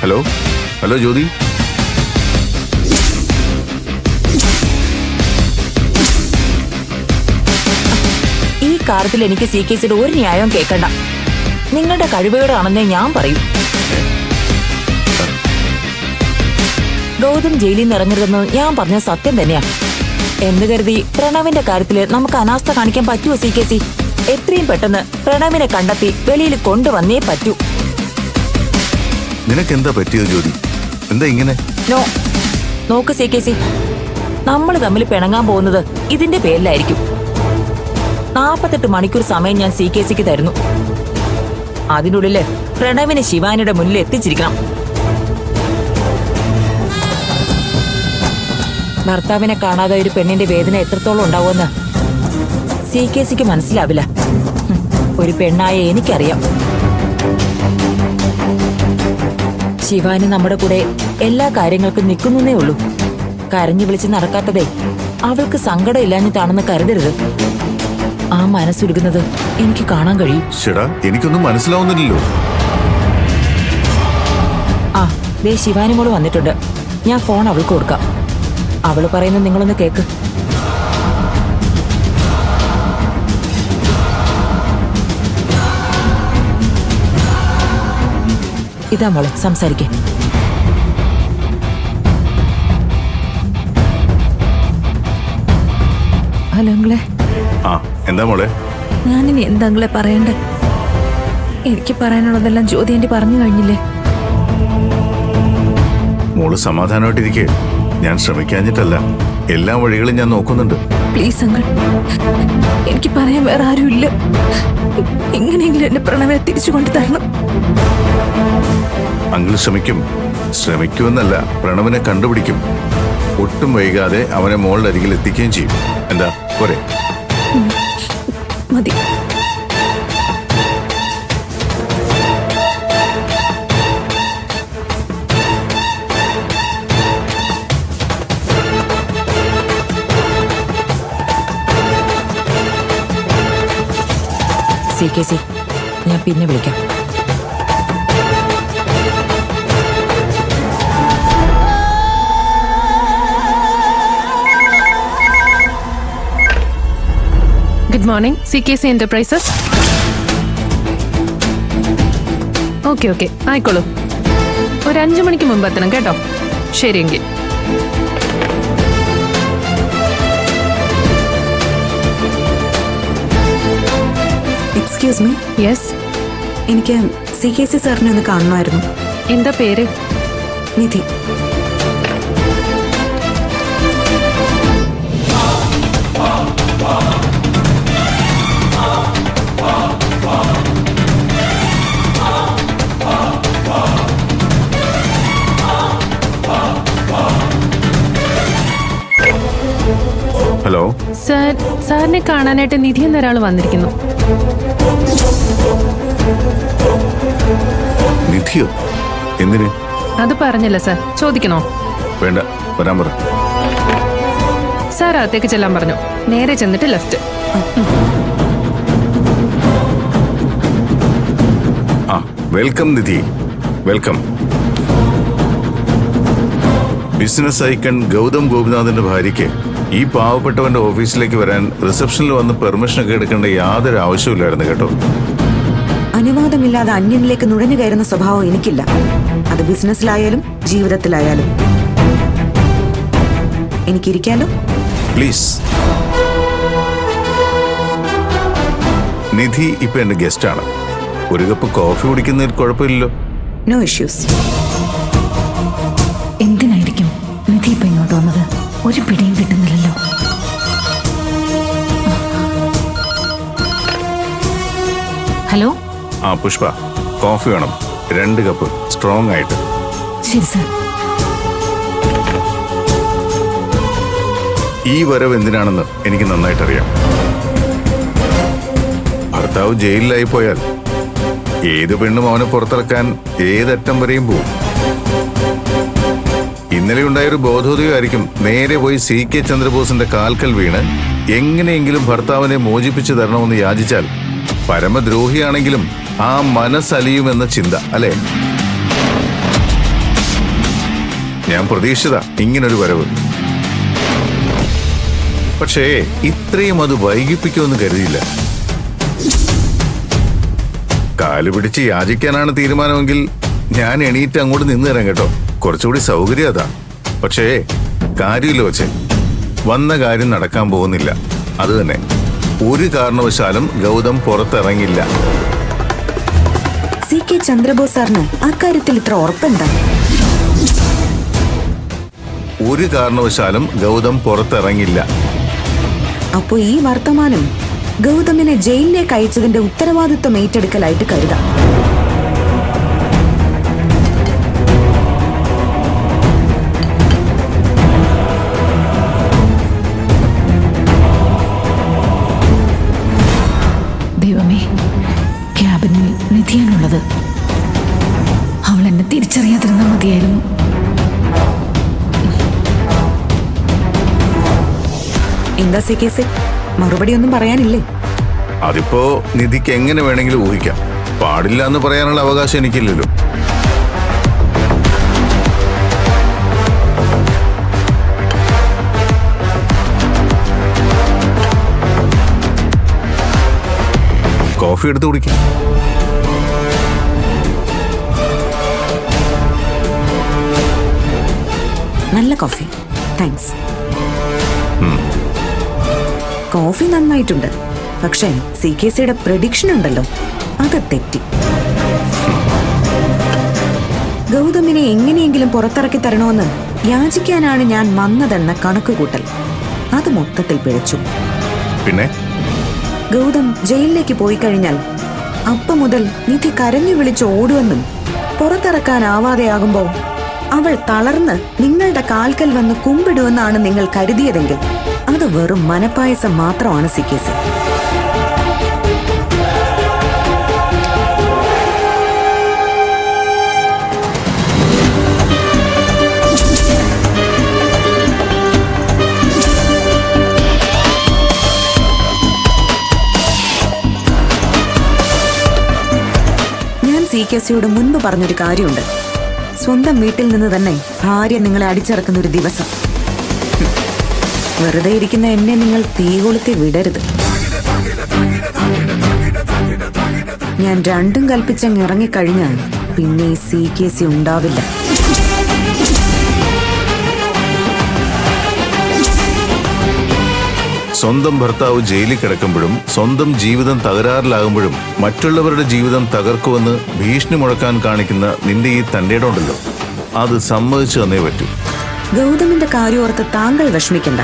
Hello hello ജ്യോതി. ഈ കാര്യത്തിൽ എനിക്ക് CKCയുടെ ഒരു ന്യായവും കേൾക്കണ്ട. നിങ്ങളുടെ കഴിവുകേടാണെന്നേ ഞാൻ പറയൂ. ഗൗതം ജയിലിൽ നിന്ന് ഇറങ്ങരുതെന്ന് ഞാൻ പറഞ്ഞ സത്യം തന്നെയാ. എന്ന് കരുതി പ്രണവിന്റെ കാര്യത്തില് നമുക്ക് അനാസ്ഥ കാണിക്കാൻ പറ്റുമോ CKC? എത്രയും പെട്ടെന്ന് പ്രണവിനെ കണ്ടെത്തി വെളിയിൽ കൊണ്ടുവന്നേ പറ്റൂ. നിനക്ക് എന്താ പറ്റിയത് ജ്യോതി? എന്താ ഇങ്ങനെ? നോക്ക് CKC, നമ്മൾ തമ്മിൽ പിണങ്ങാൻ പോകുന്നത് ഇതിന്റെ പേരിലായിരിക്കും. 48 മണിക്കൂർ സമയം ഞാൻ CKCക്ക് തരുന്നു. അതിനുള്ളില് പ്രണവിനെ ശിവാനിയുടെ മുന്നിൽ എത്തിച്ചിരിക്കണം. ഭർത്താവിനെ കാണാതെ ഒരു പെണ്ണിന്റെ വേദന എത്രത്തോളം ഉണ്ടാവുമെന്ന് CKCക്ക് മനസ്സിലാവില്ല. ഒരു പെണ്ണായ എനിക്കറിയാം. ശിവാനി നമ്മുടെ കൂടെ എല്ലാ കാര്യങ്ങൾക്കും നിൽക്കുന്നേ ഉള്ളൂ. കരഞ്ഞു വിളിച്ച് നടക്കാത്തതേ അവൾക്ക് സങ്കടം ഇല്ലാഞ്ഞിട്ടാണെന്ന് കരുതരുത്. ആ മനസ്സുരുകുന്നത് എനിക്ക് കാണാൻ കഴിയും. എനിക്കൊന്നും മനസ്സിലാവുന്നില്ലല്ലോ. ദേ ശിവാനി മോള് വന്നിട്ടുണ്ട്. ഞാൻ ഫോൺ അവൾക്ക് കൊടുക്കാം. അവള് പറയുന്നത് നിങ്ങളൊന്ന് കേക്ക്. ഇതാ മോളെ, സംസാരിക്കേ. ഹലോ അങ്കിളെ. എന്താ മോളെ? ഞാനിനി എന്താ അങ്കിളെ പറയണ്ടേ? എനിക്ക് പറയാനുള്ളതെല്ലാം ജ്യോതി ആന്റി പറഞ്ഞു കഴിഞ്ഞില്ലേ? മോള് സമാധാനമായിട്ടിരിക്കേ. ഞാൻ ശ്രമിക്കാഞ്ഞിട്ടല്ല, എല്ലാ വഴികളും ഞാൻ നോക്കുന്നുണ്ട്. പ്ലീസ് അങ്കിൾ, എനിക്ക് പറയാൻ വേറെ ആരുമില്ല. എങ്ങനെയെങ്കിലും എന്നെ പ്രണവനെ തിരിച്ചു കൊണ്ടു തരണം. അങ്കിൾ ശ്രമിക്കുമെന്നല്ല, പ്രണവിനെ കണ്ടുപിടിക്കും. ഒട്ടും വൈകാതെ അവനെ മോളുടെ അരികിൽ എത്തിക്കുകയും ചെയ്യും. എന്താ പോരെ? മതി. CKC, ഞാൻ പിന്നെ വിളിക്കാം. Good morning, CKC enterprises. Okay ആയിക്കോളൂ. ഒരു 5 മണിക്ക് മുമ്പ് എത്തണം കേട്ടോ. ശരിയെങ്കിൽ. Excuse me. യെസ്. എനിക്ക് CKC സാറിനെ ഒന്ന് കാണണമായിരുന്നു. എന്താ പേര്? നിധി. ഹലോ സാർ, സാറിനെ കാണാനായിട്ട് നിധി എന്നൊരാൾ വന്നിരിക്കുന്നു. നിധിയോ? എന്തിന്? അത് പറഞ്ഞില്ല സാർ. ചോദിക്കണോ? വേണ്ട, വരാൻ പറ. സാർ അകത്തേക്ക് ചെല്ലാൻ പറഞ്ഞു. നേരെ ചെന്നിട്ട് ലെഫ്റ്റ്. വെൽക്കം നിധി, വെൽക്കം. ബിസിനസ് ഐക്കൺ ഗൗതം ഗോപിനാഥിന്റെ ഭാര്യയ്ക്ക് ഈ പാവപ്പെട്ടവന്റെ ഓഫീസിലേക്ക് വരാൻ റിസപ്ഷനിൽ വന്ന് പെർമിഷനൊക്കെ എടുക്കേണ്ട യാതൊരു ആവശ്യമില്ലായിരുന്നു കേട്ടോ. അനുവാദമില്ലാതെ അന്യനിലേക്ക് നുഴഞ്ഞു കയറുന്ന സ്വഭാവം എനിക്കില്ല. അത് ബിസിനസ്സിലായാലും ജീവിതത്തിലായാലും. എനിക്കിരിക്കാലോ? പ്ലീസ്. നിധി ഇപ്പൊ എന്റെ ഗസ്റ്റാണ്. ഒരു കപ്പ് കോഫി കുടിക്കുന്നതിൽ കുഴപ്പമില്ലല്ലോ. No issues. എന്തിനായിരിക്കും നിധി ഇപ്പൊ ഇങ്ങോട്ട് വന്നത്? ഒരു പിടിയും കിട്ടുന്നില്ലല്ലോ. ഹലോ. പുഷ്പ, കോഫി വേണം. 2 കപ്പ് സ്ട്രോങ് ആയിട്ട്. ശരി സാർ. ഈ വരവ് എന്തിനാണെന്ന് എനിക്ക് നന്നായിട്ടറിയാം. ഭർത്താവ് ജയിലിലായി പോയാൽ ഏത് പെണ്ണും അവനെ പുറത്തിറക്കാൻ ഏതറ്റം വരെയും പോവും. ഇന്നലെ ഉണ്ടായൊരു ബോധോദയമായിരിക്കും നേരെ പോയി CK ചന്ദ്രബോസിന്റെ കാൽക്കൽ വീണ് എങ്ങനെയെങ്കിലും ഭർത്താവിനെ മോചിപ്പിച്ചു തരണമെന്ന് യാചിച്ചാൽ പരമദ്രോഹിയാണെങ്കിലും ആ മനസ്സലിയുമെന്ന ചിന്ത, അല്ലേ? ഞാൻ പ്രതീക്ഷിച്ചതാ ഇങ്ങനൊരു വരവ്. പക്ഷേ ഇത്രയും അത് വൈകിപ്പിക്കുമെന്ന് കരുതിയില്ല. കാല് പിടിച്ച് യാചിക്കാനാണ് തീരുമാനമെങ്കിൽ ഞാൻ എണീറ്റ് അങ്ങോട്ട് നിന്ന് തരാം കേട്ടോ. കുറച്ചുകൂടി സൗകര്യം അതാ. പക്ഷേ കാര്യമില്ല വച്ചേ, വന്ന കാര്യം നടക്കാൻ പോകുന്നില്ല. അത് തന്നെ, ഒരു കാരണവശാലും ഗൗതം പുറത്തിറങ്ങില്ല. CK ചന്ദ്രബോസ് സാറിന് അക്കാര്യത്തിൽ ഇത്ര ഉറപ്പെന്താ? ഒരു കാരണവശാലും ഗൗതം പുറത്തിറങ്ങില്ല. അപ്പോ ഈ വർത്തമാനം ഗൗതമിനെ ജയിലിലേക്ക് അയച്ചതിന്റെ ഉത്തരവാദിത്വം ഏറ്റെടുക്കലായിട്ട് കരുതാം. ദൈവമേ, ക്യാബിനിൽ നിധിയാണുള്ളത്. അവൾ എന്നെ തിരിച്ചറിയാതിരുന്നാൽ മതിയായിരുന്നു. എന്താ CK മറുപടി ഒന്നും പറയാനില്ലേ? അതിപ്പോ നിധിക്ക് എങ്ങനെ വേണമെങ്കിലും ഊഹിക്കാം. പാടില്ല എന്ന് പറയാനുള്ള അവകാശം എനിക്കില്ലല്ലോ. കോഫി എടുത്ത് കുടിക്കാം. നല്ല കോഫി, താങ്ക്സ്. കോഫി നന്നായിട്ടുണ്ട്. പക്ഷേ CK പ്രഡിക്ഷൻ ഉണ്ടല്ലോ, അത് തെറ്റി. ഗൗതമിനെ എങ്ങനെയെങ്കിലും പുറത്തിറക്കി തരണമെന്ന് യാചിക്കാനാണ് ഞാൻ വന്നതെന്ന കണക്കുകൂട്ടൽ, അത് മൊത്തത്തിൽ പിഴച്ചു. പിന്നെ ഗൗതം ജയിലിലേക്ക് പോയി കഴിഞ്ഞാൽ അപ്പം മുതൽ നിധി കരഞ്ഞു വിളിച്ച് ഓടുമെന്നും പുറത്തിറക്കാനാവാതെയാകുമ്പോൾ അവൾ തളർന്ന് നിങ്ങളുടെ കാൽക്കൽ വന്ന് കുമ്പിടുമെന്നാണ് നിങ്ങൾ കരുതിയതെങ്കിൽ അത് വെറും മനപ്പായസം മാത്രമാണ് CK. ഞാൻ CK മുൻപ് പറഞ്ഞൊരു കാര്യമുണ്ട്. സ്വന്തം വീട്ടിൽ നിന്ന് തന്നെ ഭാര്യ നിങ്ങളെ അടിച്ചിറക്കുന്ന ഒരു ദിവസം. വെറുതെ ഇരിക്കുന്ന എന്നെ നിങ്ങൾ തീ കൊളുത്തി വിടരുത്. ഞാൻ രണ്ടും കൽപ്പിച്ചങ്ങ് ഇറങ്ങിക്കഴിഞ്ഞാൽ പിന്നെ ഈ CK ഉണ്ടാവില്ല. സ്വന്തം ഭർത്താവ് ജയിലിൽ കിടക്കുമ്പോഴും സ്വന്തം ജീവിതം തകരാറിലാകുമ്പോഴും മറ്റുള്ളവരുടെ ജീവിതം തകർക്കുമെന്ന് ഭീഷണി മുഴക്കാൻ കാണിക്കുന്ന നിന്റെ ഈ തന്റേടമുണ്ടല്ലോ, അത് സമ്മതിച്ചു തന്നേ പറ്റൂ. ഗൗതമിന്റെ കാര്യോർത്ത് താങ്കൾ വിഷമിക്കണ്ട.